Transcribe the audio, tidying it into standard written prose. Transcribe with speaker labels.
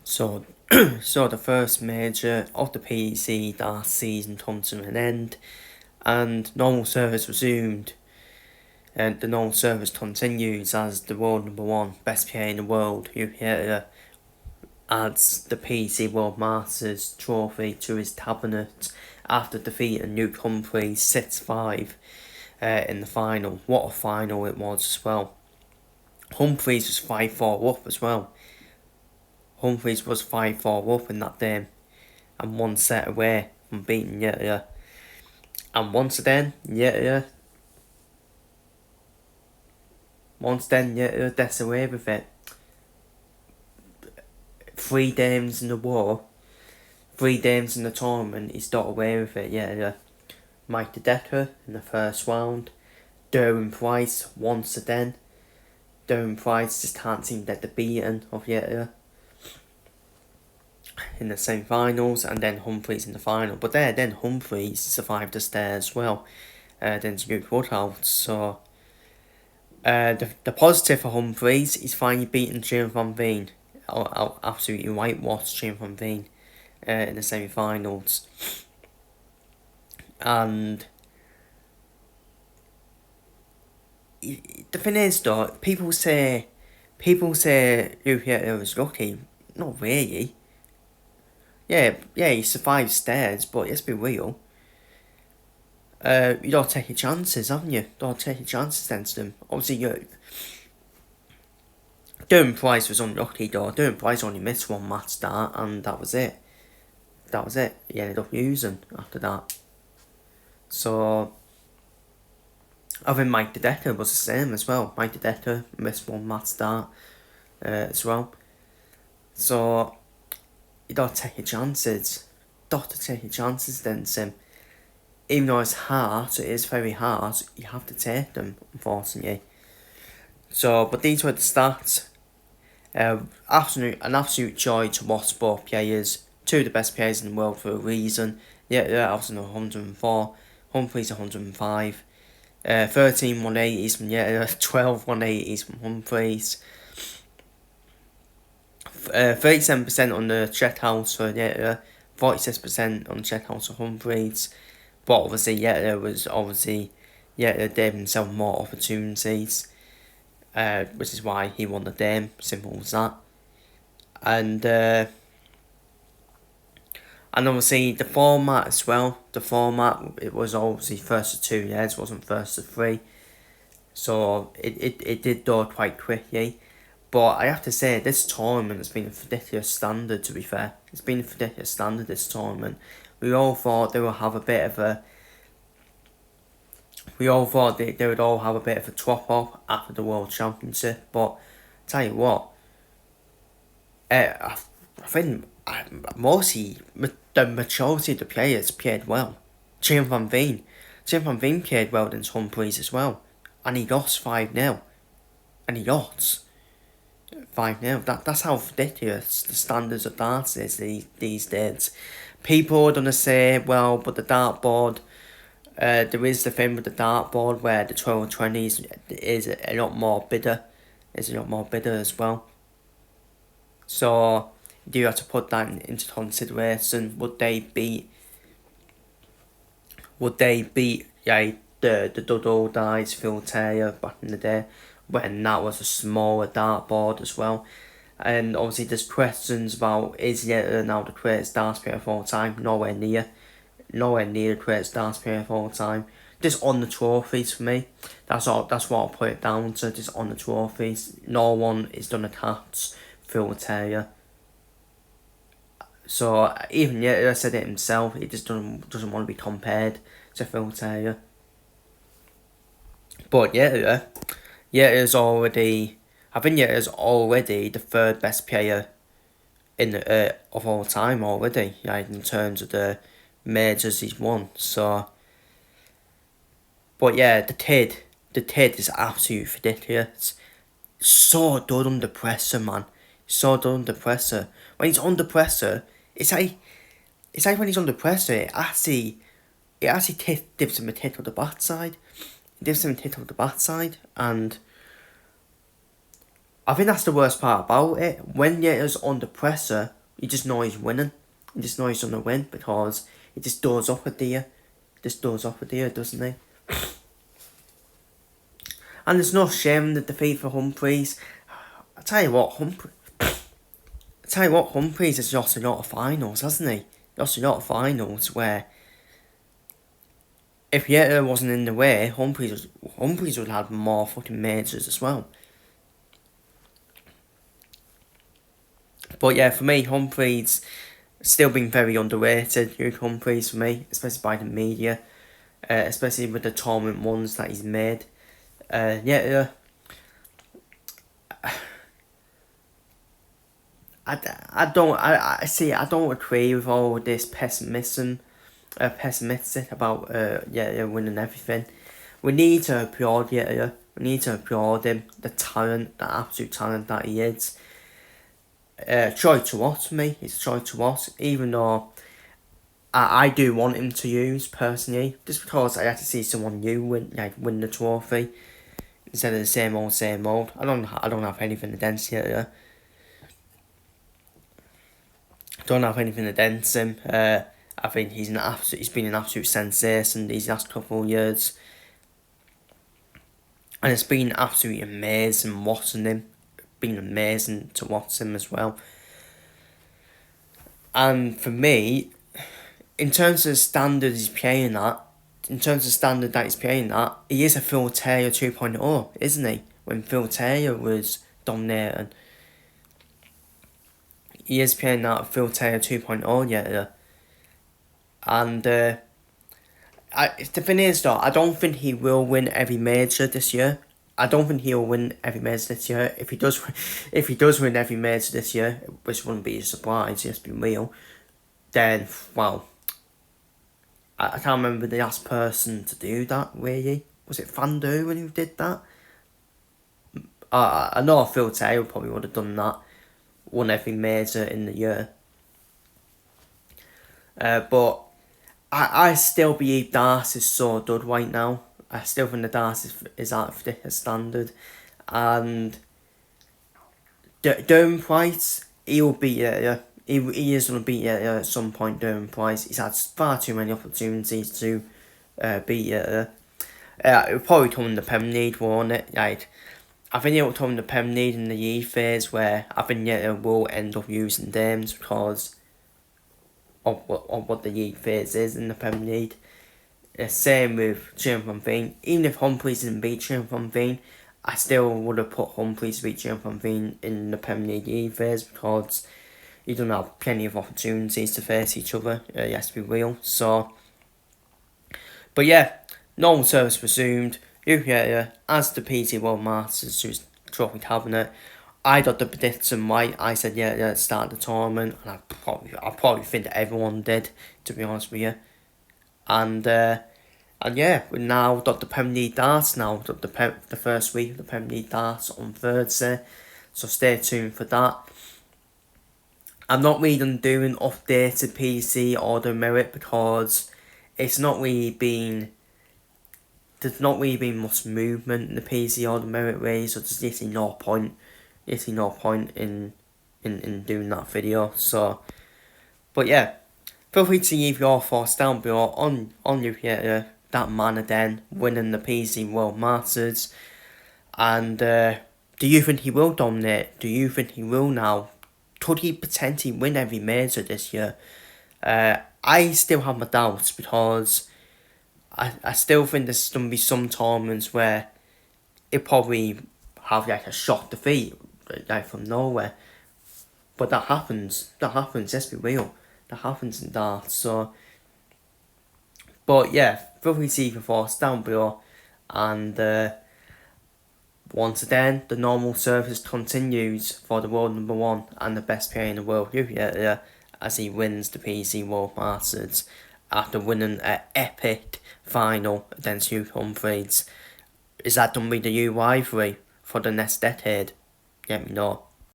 Speaker 1: So, so the first major of the PDC last season comes to an end, and normal service resumed. And the normal service continues as the world number one best player in the world, who adds the PDC World Masters trophy to his cabinet after defeating Luke Humphries 6-5 in the final. What a final it was as well. Humphries was 5-4 up as well. Humphries was 5-4 up in that game and one set away from beating Yetya. And once then, Yetya gets away with it. 3 games in the war, 3 games in the tournament, he's got away with it, Yetya. Mike Decker in the first round, Derwin Price once again. Derwin Price just can't seem to get the beating of Yetya in the semi-finals, and then Humphries in the final. But then Humphries survived the stare as well. Then Luke Woodhouse. So the positive for Humphries is finally beating Jim Van Veen. Absolutely whitewashed Jim Van Veen in the semi-finals. And the thing is though, people say Luke Yetya was lucky. Not really. Yeah, he survived stairs, but let's be real. You gotta take your chances, haven't you? You gotta take your chances against them. Obviously, Derwin Price was unlucky though. Derwin Price only missed one match start, and that was it. He ended up losing after that. So, I think Mike Decker was the same as well. Mike Decker missed one match start as well. So, you gotta take your chances. Against him. Even though it's hard, it is very hard, you have to take them, unfortunately. So, but these were the stats. An absolute joy to watch both players. 2 of the best players in the world for a reason. Yeah, Alison 104, Humphries 105. 13 180s from 12 180s from Humphries. 37% on the check house for 46% on the check house for Humphries. But obviously, gave himself more opportunities, which is why he won the game. Simple as that. And obviously the format as well. The format, it was obviously first to 2 years, wasn't first to 3. So it did go quite quickly. But I have to say, this tournament has been a ridiculous standard, to be fair. It's been a ridiculous standard, this tournament. We all thought they would have a bit of a... they would all have a bit of a drop-off after the World Championship. But, tell you what, I think the majority of the players played well. Jim Van Veen played well against Humphries as well. And he lost 5-0. And he lost 5-0. That's how ridiculous the standards of darts is these days. People are going to say, well, but the dartboard, there is the thing with the dartboard where the 1220s is a lot more bitter. Is a lot more bitter as well. So, you do have to put that into consideration. Would they beat the Dodo Dice Phil Taylor back in the day, when that was a smaller dartboard as well? And obviously there's questions about, is Yetya now the greatest darts player of all time? Nowhere near the greatest darts player of all time. Just on the trophies for me. That's what I'll put it down to, just on the trophies. No one is done a catch Phil Taylor. So even Yetya said it himself, he just doesn't want to be compared to Phil Taylor. But Yetya's already the 3rd best player of all time already, in terms of the majors he's won. So, but the kid is absolutely ridiculous. So good under pressure, man. So good under pressure. When he's under pressure, it's like when he's under pressure, it actually gives him a hit on the backside. And I think that's the worst part about it. When Yetya's under pressure, You just know he's winning. You just know he's gonna win because he just does up with you. Just does up with you, doesn't he? And there's no shame in the defeat for Humphries. I tell you what, Humphries has lost a lot of finals, hasn't he? Lost a lot of finals where if Yetta wasn't in the way, Humphries would have more fucking majors as well. But yeah, for me, Humphries still been very underrated. Hugh Humphries for me, especially by the media, especially with the tournament ones that he's made. I don't agree with all this pessimistic about winning everything. We need to applaud Yetta. We need to applaud him, the talent, the absolute talent that he is. Try to watch me. It's try to watch, even though I do want him to use personally, just because I have to see someone new win the trophy instead of the same old. I don't have anything against Yetta. Don't have anything against him. I think he's been an absolute sensation these last couple of years, and it's been absolutely amazing watching him. Been amazing to watch him as well. And for me, in terms of the standard he's playing at, he is a Phil Taylor 2.0, isn't he? When Phil Taylor was dominating, he is playing at Phil Taylor 2.0 yet. And the thing is though, I don't think he will win every major this year. I don't think he'll win every major this year. If he does win every major this year, which wouldn't be a surprise, let's be real, then, well, I can't remember the last person to do that, really. Was it Van Duren who did that? I know Phil Taylor probably would have done that. Won every major in the year. But I still believe Darce is so good right now. I still think the Darce is at a standard. And Durham Price, he'll beat it. He is going to beat it at some point, Durham Price. He's had far too many opportunities to beat it. It'll probably come in the Prem League, won't it? Like, I think it'll come in the Prem League in the E phase, where I think it will end up using Dames because of what the E phase is in the Prem League. Same with Jim Van Veen. Even if Humphries didn't beat Jim Van Veen, I still would have put Humphries to beat Jim Van Veen in the Prem League E phase because you don't have plenty of opportunities to face each other. Yes, we will. So, but yeah, normal service resumed. As the PDC World Masters to his trophy cabinet, I got the prediction right. I said start the tournament, and I probably think that everyone did, to be honest with you. And yeah, we now got the Premier League darts now. Got the first week of the Premier League darts on Thursday, so stay tuned for that. I'm not really doing updated PC order merit because it's not really been. There's not really been much movement in the PC order merit race, so there's literally no point. In doing that video. So, but yeah, feel free to leave your thoughts down below on your that man again winning the PC World Masters, and do you think he will dominate? Do you think he will now? Could he potentially win every major this year? I still have my doubts because I still think there's going to be some tournaments where it probably have like a shock defeat, like from nowhere. But that happens, let's be real. That happens in darts, so. But yeah, feel free to leave your thoughts down below. And once again, the normal service continues for the world number 1 and the best player in the world, as he wins the PC World Masters after winning an epic final against Hugh Humphries. Is that going to be the new rivalry for the next decade? Let me know.